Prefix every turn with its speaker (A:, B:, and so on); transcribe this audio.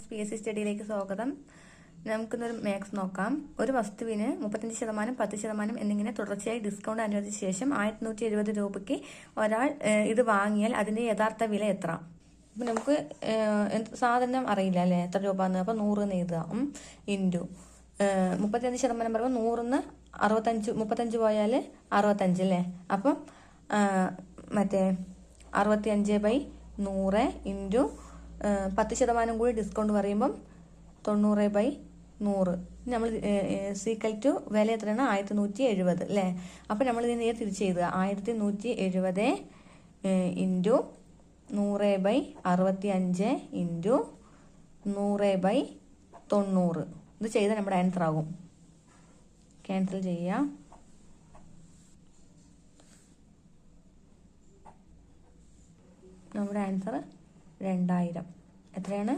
A: Maths PSC സ്റ്റഡിയിലേക്ക് സ്വാഗതം. നമുക്കിന്നൊരു maths നോക്കാം. ഒരു വസ്തുവിന് 35%, 10% എന്നിങ്ങനെ തുടർച്ചയായി ഡിസ്കൗണ്ട് അനുവദിച്ച ശേഷം 1170 രൂപയ്ക്ക് ഒരാൾ ഇത് വാങ്ങിയാൽ അതിന്റെ യഥാർത്ഥ വില എത്ര? അപ്പം നമുക്ക് സാധനം അറിയില്ല അല്ലേ, എത്ര രൂപ എന്ന്. അപ്പം 100 എഴുതുക. ഇൻറ്റു 35% പറയുമ്പോൾ 100 35 പോയാൽ 65 അല്ലേ. അപ്പം മറ്റേ 65/100 ഇൻറ്റു 10% കൂടി ഡിസ്കൗണ്ട് പറയുമ്പം 90/100. നമ്മൾ സീക്വൽ ടു വില എത്രയാണ്? 1170 അല്ലേ. അപ്പം നമ്മൾ ഇതിന് നേരെ തിരിച്ച് എഴുതുക. 1170 ഇൻറ്റു 100/65 ഇൻറ്റു 100/90. ഇത് ചെയ്താൽ നമ്മുടെ ആൻസർ ആകും. ക്യാൻസൽ ചെയ്യുക. നമ്മുടെ ആൻസർ 2000. എത്രയാണ്?